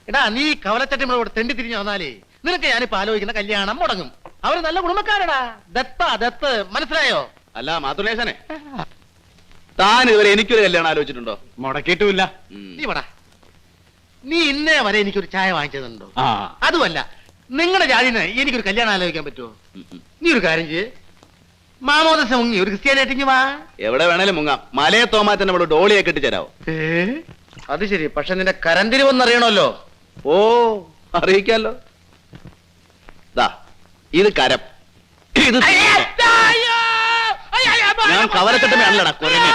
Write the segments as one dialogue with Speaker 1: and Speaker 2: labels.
Speaker 1: എടാ നീ കവലച്ചട്ടിമ്മളോട് തെണ്ടി തിരിഞ്ഞു വന്നാലേ നിനക്ക് ഞാനിപ്പോ ആലോചിക്കുന്ന കല്യാണം മുടങ്ങും. അവര് നല്ല കുടുംബക്കാരടാ. ദത്ത് മനസ്സിലായോ?
Speaker 2: അല്ല മാതുലേശനെ, താൻ ഇതുവരെ എനിക്കൊരു കല്യാണം ആലോചിച്ചിട്ടുണ്ടോ?
Speaker 3: മുടക്കിയിട്ടുമില്ല.
Speaker 1: നീ പടാ, നീ ഇന്നേ വരെ എനിക്കൊരു ചായ വാങ്ങിച്ചതുണ്ടോ? അതുമല്ല, നിങ്ങളുടെ ജാതിന് എനിക്കൊരു കല്യാണം ആലോചിക്കാൻ പറ്റുമോ? നീ ഒരു കാര്യം ചെയ്യ്, മാമോദീസ മുങ്ങി ഒരു ക്രിസ്ത്യാനായിട്ടിങ്ങി വാ.
Speaker 2: എവിടെ വേണേലും മുങ്ങാം. മലയെ തോമാറ്റന്നെ അവള് ഡോളിയെ കെട്ടിച്ചേരാവോ?
Speaker 1: അത് ശരി, പക്ഷെ നിന്റെ കരന്തിരിവെന്നറിയണമല്ലോ.
Speaker 2: ഓ, അറിയിക്കാലോ. ഇത് കരം, ഇത് ഞാൻ കവലക്കെട്ടുമല്ലടാ കുരങ്ങ്.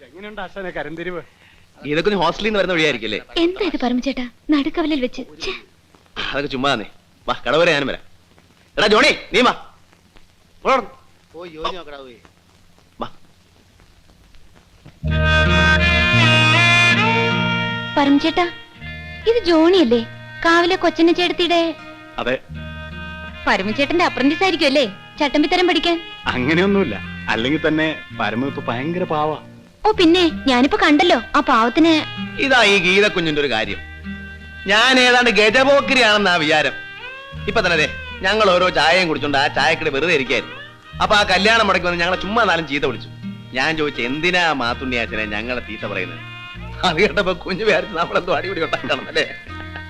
Speaker 3: എങ്ങനെയുണ്ട് ആശാനെ കരന്തിരിവ്?
Speaker 2: ഇതൊക്കെ നീ ഹോസ്റ്റലിൽ നിന്ന് വരുന്ന വഴിയായിരിക്കല്ലേ?
Speaker 4: എന്താ ഇത് പറമ്പുചേട്ടാ, നടുക്കവലിൽ വെച്ച്?
Speaker 2: അതൊക്കെ ചുമ്മാ തന്നെ. വാ, കടവരെ ഞാനും വരാം. എടാ ജോണി, നീ വാ.
Speaker 4: പറമ്പുചേട്ടാ, ഇത് ജോണിയല്ലേ, കാവിലെ കൊച്ചന്റെ ചേട്ടത്തിയുടെ?
Speaker 3: അതെ.
Speaker 4: പരമചേട്ടന്റെ അപ്രന്റീസ് ആയിരിക്കും അല്ലേ ചട്ടമ്പിത്തരം പഠിക്കാൻ?
Speaker 3: അങ്ങനെയൊന്നുമില്ല, അല്ലെങ്കിൽ തന്നെ പരമ ഇപ്പൊ ഭയങ്കര പാവാ.
Speaker 4: ഓ പിന്നെ, ഞാനിപ്പോ കണ്ടല്ലോ ആ പാവത്തിന്.
Speaker 2: ഇതാ ഈ ഗീതക്കുഞ്ഞിന്റെ ഒരു കാര്യം. ഞാൻ ഏതാണ്ട് ഗജപോക്കിരിയാണെന്നാ വിചാരം. ഇപ്പൊ തന്നെ ഞങ്ങൾ ഓരോ ചായയും കുടിച്ചോണ്ട് ആ ചായക്കട വെറുതെ ഇരിക്കായിരുന്നു. അപ്പൊ ആ കല്യാണം മുടക്കി വന്ന് ഞങ്ങളെ ചുമ്മാ നാലും ചീത്ത വിളിച്ചു. ഞാൻ ചോദിച്ചു, എന്തിനാ മാത്തുണ്ണിയാച്ചനെ ഞങ്ങളെ തീത്ത പറയുന്നത്? അത് കേട്ടപ്പോ കുഞ്ഞു വിചാരിച്ച് നമ്മളെന്തോ അടിപൊളി ഉണ്ടാക്കണല്ലേ.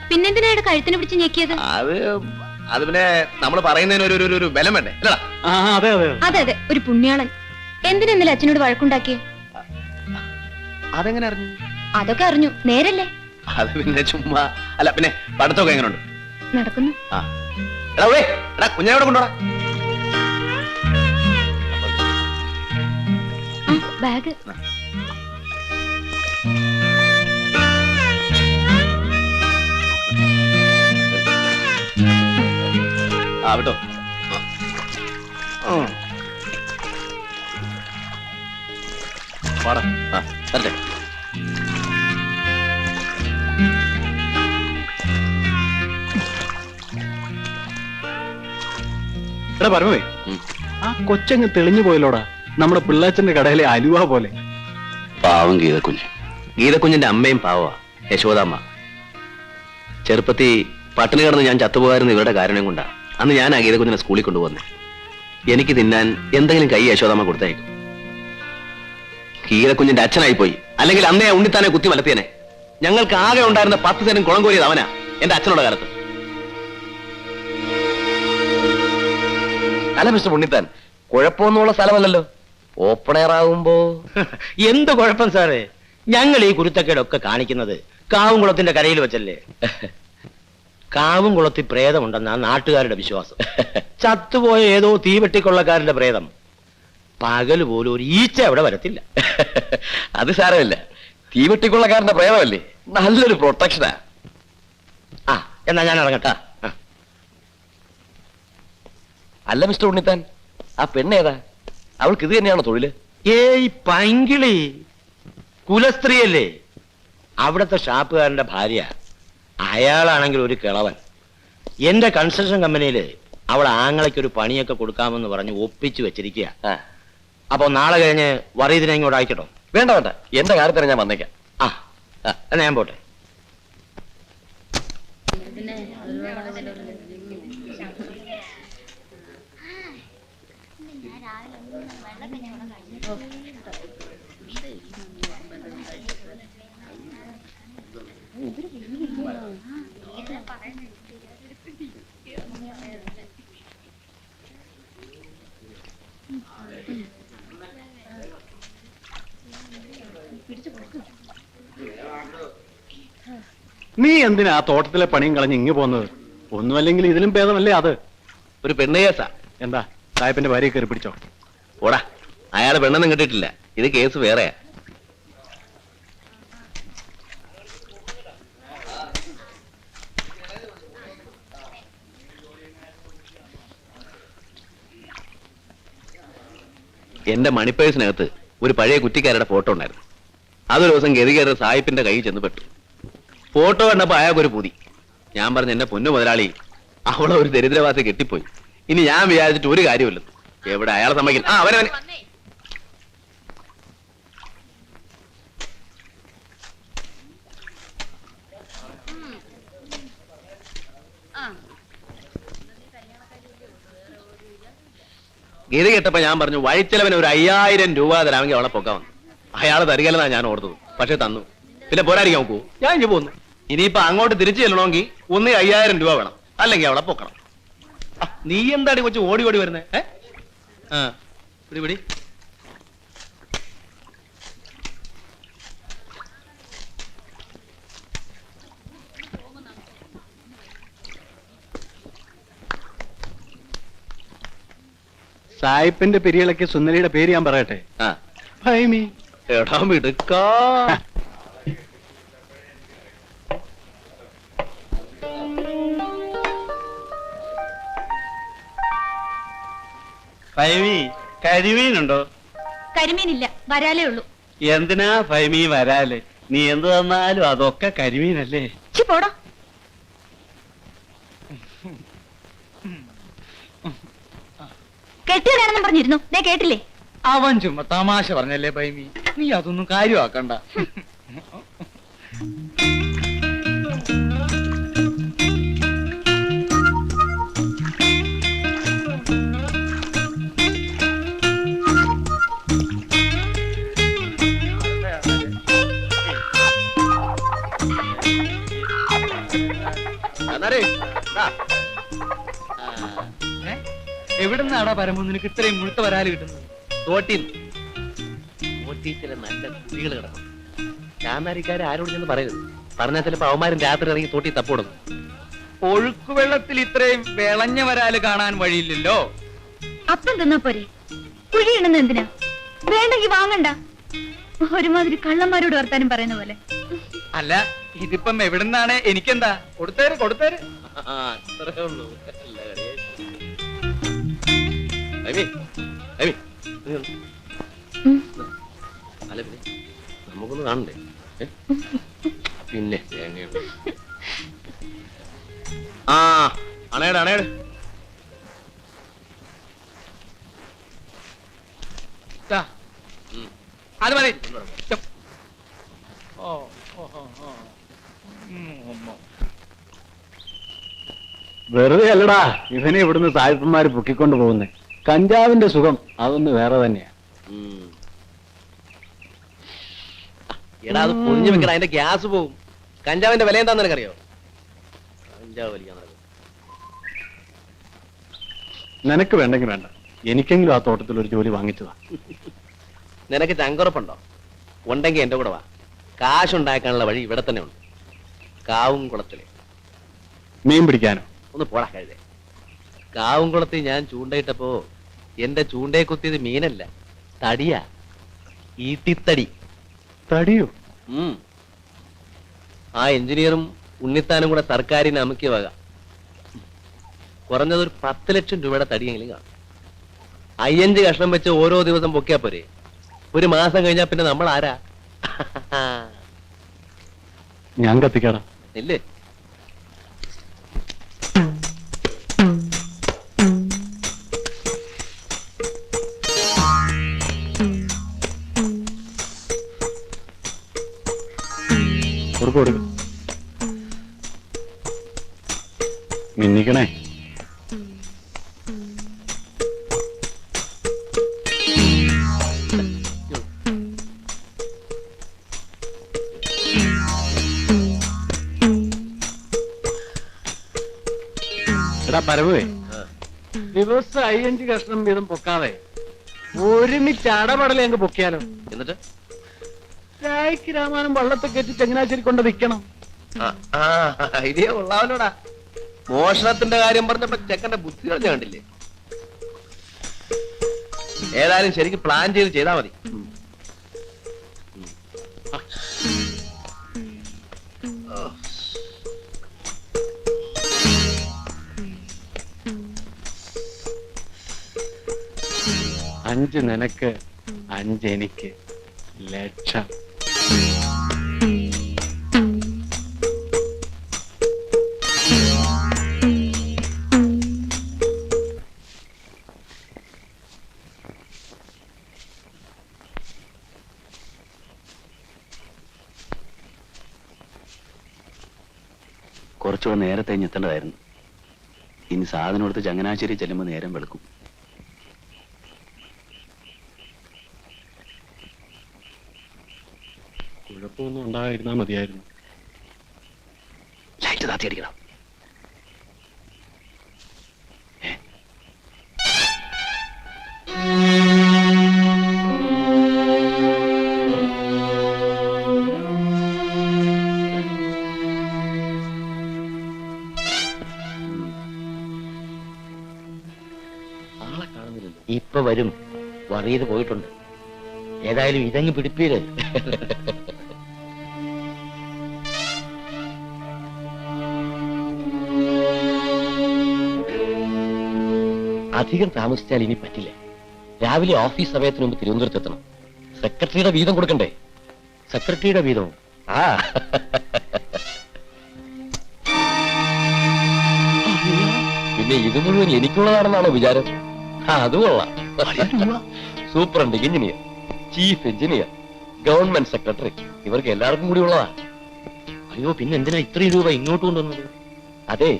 Speaker 4: പിന്നെന്തിനാ കഴുത്തിന് പിടിച്ച് ഞെക്കിയത്?
Speaker 2: അത് പിന്നെ നമ്മൾ പറയുന്നതിന് ഒരു ബലം വേണ്ടേ?
Speaker 4: അതെ അതെ, ഒരു പുണ്യാളൻ. എന്തിനെന്നല്ലേ അച്ഛനോട് വഴക്കുണ്ടാക്കിയേ?
Speaker 2: അതെങ്ങനെ അറിഞ്ഞു?
Speaker 4: അതൊക്കെ അറിഞ്ഞു, നേരല്ലേ?
Speaker 2: അത് പിന്നെ ചുമ്മാ അല്ല. പിന്നെ പഠിത്തമൊക്കെ എങ്ങനെയുണ്ട്?
Speaker 4: നടക്കുന്നു.
Speaker 2: കുഞ്ഞാവിടെ കൊണ്ടോടാ
Speaker 4: ബാഗ്.
Speaker 2: വിട്ടോ. പാടാ. വരട്ടെ.
Speaker 3: എടാ പരമേ, ആ കൊച്ചങ്ങ് തെളിഞ്ഞു പോയല്ലോടാ, നമ്മുടെ പിള്ളാച്ചന്റെ കടയിലെ അലുവ പോലെ.
Speaker 2: പാവം ഗീതക്കുഞ്ഞ്. ഗീതക്കുഞ്ഞിന്റെ അമ്മയും പാവ യശോദാമ്മ. ചെറുപ്പത്തി പട്ടിണി കിടന്ന് ഞാൻ ചത്തുപോകാരുന്ന ഇവരുടെ കാരണം കൊണ്ടാ അന്ന് ഞാൻ ആ ഗീതക്കുഞ്ഞിനെ സ്കൂളിൽ കൊണ്ടുപോന്നെ. എനിക്ക് തിന്നാൻ എന്തെങ്കിലും കൈ യശോദാമ്മ കൊടുത്തേക്കും. ഗീതക്കുഞ്ഞിന്റെ അച്ഛനായി പോയി, അല്ലെങ്കിൽ അന്നേ ഉണ്ണിത്താനെ കുത്തി മലത്തിയനെ. ഞങ്ങൾക്ക് ആകെ ഉണ്ടായിരുന്ന 10 സെന്റും കുളം കോരിയത് അവനാ എന്റെ അച്ഛനുള്ള കാലത്ത്. അല്ല മിസ്റ്റർ ഉണ്ണിത്താൻ, കുഴപ്പമൊന്നുമുള്ള സ്ഥലമല്ലല്ലോ. ഓപ്പൺ എയർ ആകുമ്പോ
Speaker 5: എന്ത് കുഴപ്പം സാറേ? ഞങ്ങൾ ഈ കുരുത്തക്കേടൊക്കെ കാണിക്കുന്നത് കാവുംകുളത്തിന്റെ കരയിൽ വെച്ചല്ലേ. കാവുംകുളത്തിൽ പ്രേതമുണ്ടെന്നാ നാട്ടുകാരുടെ വിശ്വാസം. ചത്തുപോയ ഏതോ തീവെട്ടിക്കൊള്ളക്കാരന്റെ പ്രേതം. പകല് പോലും ഒരു ഈച്ച അവിടെ വരത്തില്ല.
Speaker 2: അത് സാരമില്ല, തീവെട്ടിക്കൊള്ളക്കാരന്റെ പ്രേതമല്ലേ, നല്ലൊരു പ്രൊട്ടക്ഷനാ.
Speaker 5: ആ എന്നാ ഞാൻ ഇറങ്ങട്ടാ.
Speaker 2: അല്ല മിസ്റ്റർ ഉണ്ണിത്താൻ, ആ പെണ്ണേതാ? അവൾക്ക് ഇത് തന്നെയാണോ തൊഴില്?
Speaker 5: ഏയ് പൈങ്കിളി, കുലസ്ത്രീയല്ലേ. അവിടുത്തെ ഷാപ്പുകാരന്റെ ഭാര്യ. അയാളാണെങ്കിൽ ഒരു കിളവൻ. എന്റെ കൺസ്ട്രക്ഷൻ കമ്പനിയില് അവൾ ആങ്ങളയ്ക്കൊരു പണിയൊക്കെ കൊടുക്കാമെന്ന് പറഞ്ഞ് ഒപ്പിച്ചു വെച്ചിരിക്കുക. അപ്പൊ നാളെ കഴിഞ്ഞ് വറീതിനെ ഇങ്ങോട്ട് അയക്കട്ടോ?
Speaker 2: വേണ്ട വേണ്ട, എന്റെ കാര്യത്തിന് ഞാൻ വന്നേക്കാം.
Speaker 5: എന്നാ ഞാൻ പോട്ടെ.
Speaker 3: നീ എന്തിനാ ആ തോട്ടത്തിലെ പണിയും കളഞ്ഞ് ഇങ്ങ് പോകുന്നത്? ഒന്നുമല്ലെങ്കിൽ ഇതിലും ഭേദമല്ലേ അത്.
Speaker 2: ഒരു പെണ്ണ് കേസാ.
Speaker 3: എന്താ സാഹിബിന്റെ ഭാര്യയെ കയറി പിടിച്ചോ?
Speaker 2: ഓടാ, അയാള് പെണ്ണൊന്നും കിട്ടിയിട്ടില്ല. ഇത് കേസ് വേറെയാ. എന്റെ മണിപ്പേഴ്സിനകത്ത് ഒരു പഴയ കുറ്റിക്കാരുടെ ഫോട്ടോ ഉണ്ടായിരുന്നു. അതൊരു ദിവസം ഗതികേറി സാഹിബിന്റെ കൈ ചെന്ന് പെട്ടു. ഫോട്ടോ കണ്ടപ്പോ അയാൾക്കൊരു പൂതി. ഞാൻ പറഞ്ഞു എന്നെ പൊന്നു മുതലാളി, അവളെ ഒരു ദരിദ്രവാസി കെട്ടിപ്പോയി. ഇനി ഞാൻ വിചാരിച്ചിട്ട് ഒരു കാര്യമില്ല. എവിടെ അയാളെ സമ്മതിക്കും. അവനവൻ ഗീത കേട്ടപ്പോ ഞാൻ പറഞ്ഞു വഴിച്ചെലവന് ഒരു 5000 രൂപ തരാമെങ്കിൽ അവളെ പൊക്കാൻ. അയാൾ തരികല്ലെന്നാ ഞാൻ ഓർത്തത്. പക്ഷെ തന്നു. പിന്നെ പോരാടിക്കാൻ നോക്കൂ. ഞാൻ ഇനി പോന്നു. ഇനിയിപ്പോ അങ്ങോട്ട് തിരിച്ചു ചെല്ലണമെങ്കിൽ 5000 രൂപ വേണം, അല്ലെങ്കിൽ അവളെ പൊക്കണം. നീ എന്താണ് കൊച്ചു ഓടി ഓടി വരുന്നേ? പിടി പിടി.
Speaker 3: സായിപ്പിന്റെ പെരിയളക്ക് സുന്ദരിയുടെ പേര് ഞാൻ പറയട്ടെ. ഭൈമി.
Speaker 2: എടാ മിടുക്കാ.
Speaker 3: ഭൈമി, കരിമീനുണ്ടോ?
Speaker 4: കരിമീനില്ല, വരാലേ ഉള്ളൂ.
Speaker 3: എന്തിനാ ഭൈമി വരാല്? നീ എന്ത് തന്നാലും അതൊക്കെ കരിമീനല്ലേ?
Speaker 4: പോടാ. കെട്ടിയതാണെന്നും പറഞ്ഞിരുന്നു, ദേ കേട്ടില്ലേ?
Speaker 1: അവൻ ചുമ്മാ തമാശ പറഞ്ഞല്ലേ ഭൈമി, നീ അതൊന്നും കാര്യമാക്കണ്ട. എവിടുന്നാടാ പരമു നിനക്ക് ഇത്രയും മുഴുത്ത വരാല് കിട്ടുന്നത്?
Speaker 2: തോട്ടിൽ ചില നല്ല കുട്ടികൾ കിടക്കും. ചാന്നാരിക്കാരെ ആരോട് ചെന്ന് പറയരുത്. പറഞ്ഞാൽ ചിലപ്പോ അവന്മാരും രാത്രി ഇറങ്ങി തോട്ടി തപ്പോടുന്നു.
Speaker 1: ഒഴുക്കുവെള്ളത്തിൽ ഇത്രയും വിളഞ്ഞ വരാല് കാണാൻ വഴിയില്ലല്ലോ.
Speaker 4: അപ്പം തിന്നാ പോരെ, കുഴിയിടുന്ന എന്തിനാ? വേണ്ടെങ്കി വാങ്ങണ്ട. ഒരുമാതിരി കള്ളന്മാരോട് വർത്താനം പറയുന്ന പോലെ.
Speaker 1: അല്ല, ഇതിപ്പം എവിടുന്നാണ്? എനിക്കെന്താ? കൊടുത്തേര് കൊടുത്തേര്.
Speaker 2: അത്രേ ഉള്ളൂ. അല്ല പിന്നെ നമുക്കൊന്ന് കാണണ്ടേ? പിന്നെ അണേട് അണേട്.
Speaker 1: അത് മതി.
Speaker 3: വെറുതെ അല്ലടാ ഇവനെ ഇവിടുന്ന് സായിപ്പന്മാര് പൊക്കിക്കൊണ്ട് പോകുന്നേ. കഞ്ചാവിന്റെ സുഖം അതൊന്ന് വേറെ തന്നെയാ.
Speaker 2: എടാ അത് പൊളിഞ്ഞു വെക്കണ, അതിന്റെ ഗ്യാസ് പോകും. കഞ്ചാവിന്റെ വില എന്താന്ന് നിനക്കറിയോ? കഞ്ചാവ് വലിക്കാൻ നടക്കും.
Speaker 3: നിനക്ക് വേണ്ടെങ്കിൽ വേണ്ട, എനിക്കെങ്കിലും ആ തോട്ടത്തിൽ ഒരു ജോലി വാങ്ങിച്ചതാ.
Speaker 2: നിനക്ക് ചങ്കുറപ്പുണ്ടോ? ഉണ്ടെങ്കിൽ എന്റെ കൂടെ വാ. കാശുണ്ടാക്കാനുള്ള വഴി ഇവിടെ തന്നെ ഉണ്ട്. കാവും കുളത്തില്.
Speaker 3: മീൻ പിടിക്കാനോ?
Speaker 2: ഒന്ന് പോടാ കഴുതേ. കാവും കുളത്തിൽ ഞാൻ ചൂണ്ടയിട്ടപ്പോ എന്റെ ചൂണ്ടയെ കുത്തിയത് മീനല്ല, തടിയാ. ഈട്ടിത്തടി.
Speaker 3: തടിയോ?
Speaker 2: ആ എഞ്ചിനീയറും ഉണ്ണിത്താനും കൂടെ സർക്കാരിന് അമുക്കിയ വക. കുറഞ്ഞതൊരു 10 ലക്ഷം രൂപയുടെ തടിയെങ്കിലും കാണും. 5 കഷ്ണം വെച്ച് ഓരോ ദിവസം പൊക്കിയാ പോരെ. ഒരു മാസം കഴിഞ്ഞാ പിന്നെ നമ്മൾ ആരാ?
Speaker 3: ഞാൻ കത്തിക്കാടാ.
Speaker 2: ഇല്ലേ?
Speaker 3: കൊടുക്കും മിന്നിക്കണേ. എടാ പരമേ, ദിവസം 5 കഷ്ണം വീതം പൊക്കാതെ ഒരുമിച്ച് അടപടലെ അങ്ങ് പൊക്കിയാലോ?
Speaker 2: എന്നിട്ട്
Speaker 3: ചായക്ക് രാമാനം വള്ളത്തെ കയറ്റി ചങ്ങനാശ്ശേരി കൊണ്ട് വിൽക്കണം.
Speaker 2: ഐഡിയ കൊള്ളാവല്ലോടാ. മോഷണത്തിന്റെ കാര്യം പറഞ്ഞപ്പോ ചെക്കന്റെ ബുദ്ധി കളഞ്ഞ കണ്ടില്ലേ? ഏതായാലും ശരിക്കും പ്ലാൻ ചെയ്ത് ചെയ്താ മതി.
Speaker 3: അഞ്ച് നിനക്ക് 5 എനിക്ക് ലക്ഷം. കുറച്ചുകൂടെ നേരത്തെ എത്തേണ്ടതായിരുന്നു. ഇനി സാധനം എടുത്ത് ചങ്ങനാശ്ശേരി ചെല്ലുമ്പോൾ നേരം വെളുക്കും.
Speaker 6: കുഴപ്പമൊന്നും ഉണ്ടായിരുന്നാ മതിയായിരുന്നു.
Speaker 3: ലൈറ്റ് താത്തി അടിക്കണം.
Speaker 5: ഇപ്പൊ വരും. വറിയത് പോയിട്ടുണ്ട്. ഏതായാലും ഇതങ്ങ് പിടിപ്പീര്. അധികം താമസിച്ചാൽ ഇനി പറ്റില്ല. രാവിലെ ഓഫീസ് സമയത്തിന് മുമ്പ് തിരുവനന്തപുരത്ത് എത്തണം. സെക്രട്ടറിയുടെ വീതം കൊടുക്കണ്ടേ? സെക്രട്ടറിയുടെ വീതവും ആ പിന്നെ ഇത് മുഴുവൻ എനിക്കുള്ളതാണെന്നാണോ വിചാരം? അത് കൊള്ളാം. Superintendent engineer, chief engineer, government secretary, ഇവർക്ക് എല്ലാവർക്കും കൂടി ഉള്ളതാ. അയ്യോ, പിന്നെ എന്തിനാ ഇത്രയും രൂപ ഇങ്ങോട്ട് കൊണ്ടുവന്നത്? അതെ,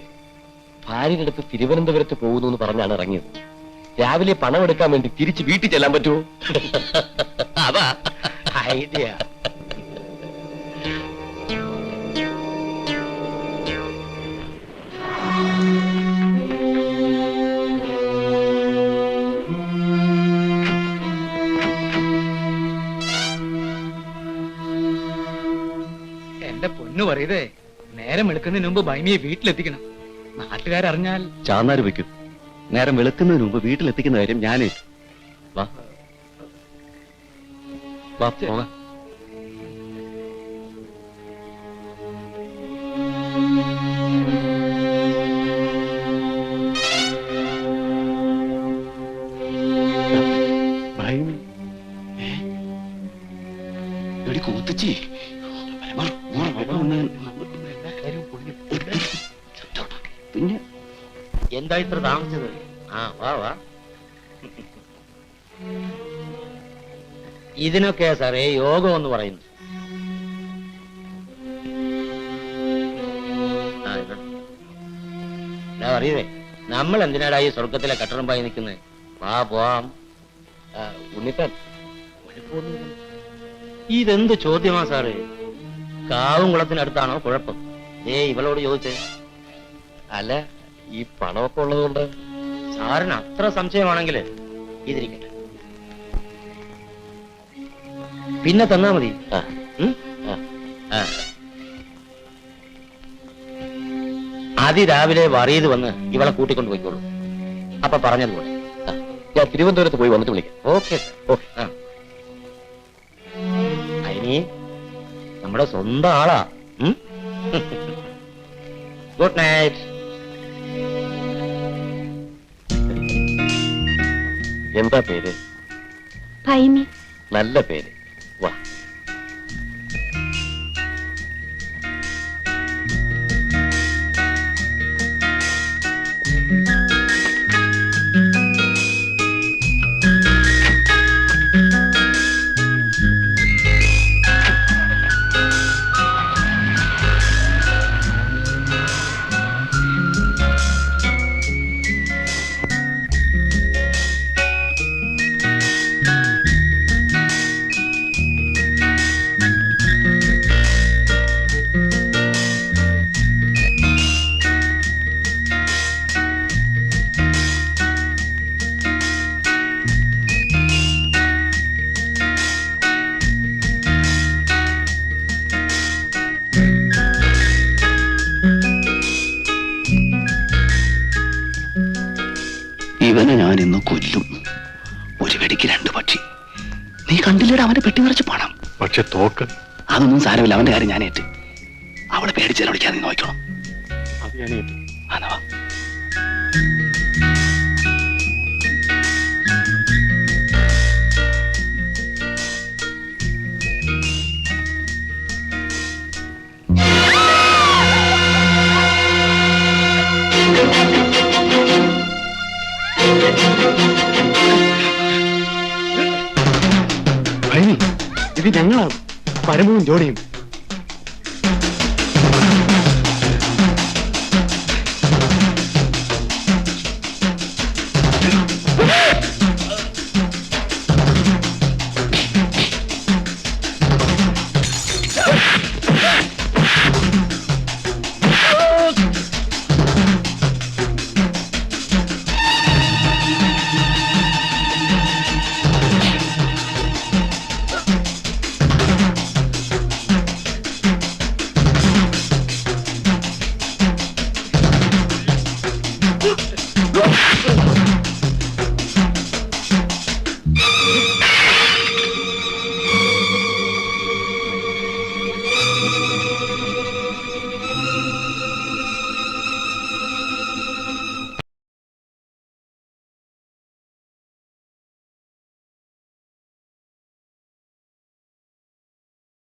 Speaker 5: ഭാര്യയുടെ അടുത്ത് തിരുവനന്തപുരത്ത് പോകുന്നു എന്ന് പറഞ്ഞാണ് ഇറങ്ങിയത്. രാവിലെ പണം എടുക്കാൻ വേണ്ടി തിരിച്ച് വീട്ടിൽ ചെല്ലാൻ പറ്റുമോ? അതാ ഐഡിയ.
Speaker 7: എന്റെ പൊന്നു പറയതേ, നേരം വെളുക്കുന്നതിന് മുമ്പ് ഭൈമിയെ വീട്ടിലെത്തിക്കണം. നാട്ടുകാരറിഞ്ഞാൽ
Speaker 3: ചാന്നാര് വെക്കും. നേരം വെളുക്കുന്നതിന് മുമ്പ് വീട്ടിലെത്തിക്കുന്ന കാര്യം ഞാനേ. വാ വാ പോകാം. കൂത്തച്ചി പിന്നെ
Speaker 5: എന്താ ഇത്ര താമസിച്ചത്? ആ വാ വാ. ഇതിനൊക്കെയാ സാറേ യോഗം എന്ന് പറയുന്നു. അറിയേ, നമ്മൾ എന്തിനാടാ ഈ സ്വർഗത്തിലെ കട്ടറുമ്പായി നിൽക്കുന്നത്? വാ പോവാം. ഉണ്ണിപ്പൻ, ഇതെന്ത് ചോദ്യമാ സാറേ? കാവും കുളത്തിനടുത്താണോ കുഴപ്പം? ഇവളോട് ചോദിച്ചേ.
Speaker 3: അല്ല, ഈ പണമൊക്കെ ഉള്ളതുകൊണ്ട്
Speaker 5: സാറിന് അത്ര സംശയമാണെങ്കിൽ ഇതിരിക്കട്ടെ, പിന്നെ തന്നാ മതി. അതിരാവിലെ വറിയത് വന്ന് ഇവളെ കൂട്ടിക്കൊണ്ട് പോയിക്കോളൂ. അപ്പൊ പറഞ്ഞതുപോലെ
Speaker 3: ഞാൻ തിരുവനന്തപുരത്ത് പോയി വന്നിട്ട് വിളിക്കാം.
Speaker 5: Okay okay. അതിനി നമ്മുടെ സ്വന്തം ആളാ. Good night.
Speaker 3: എന്താ പേര്?
Speaker 4: ഭൈമി.
Speaker 3: നല്ല പേര്. വാ. ഇവനെ ഞാൻ ഇന്ന് കൊല്ലും. ഒരു വെടിക്ക് രണ്ട് പക്ഷി. നീ കണ്ടില്ലടാ അവന്റെ പെട്ടി നിറച്ച് പണം.
Speaker 6: പക്ഷെ തോക്ക്
Speaker 3: അതൊന്നും സാരമില്ല, അവന്റെ കാര്യം ഞാനേറ്റ്. അവളെ പേടിച്ചാൽ വിളിക്കാൻ നീ നോക്കണം.
Speaker 6: അത് ഞാനേറ്റു.
Speaker 3: അന്നവാ.
Speaker 6: ഇത് ഞങ്ങളാണ്, പരമവും ജോണിയും.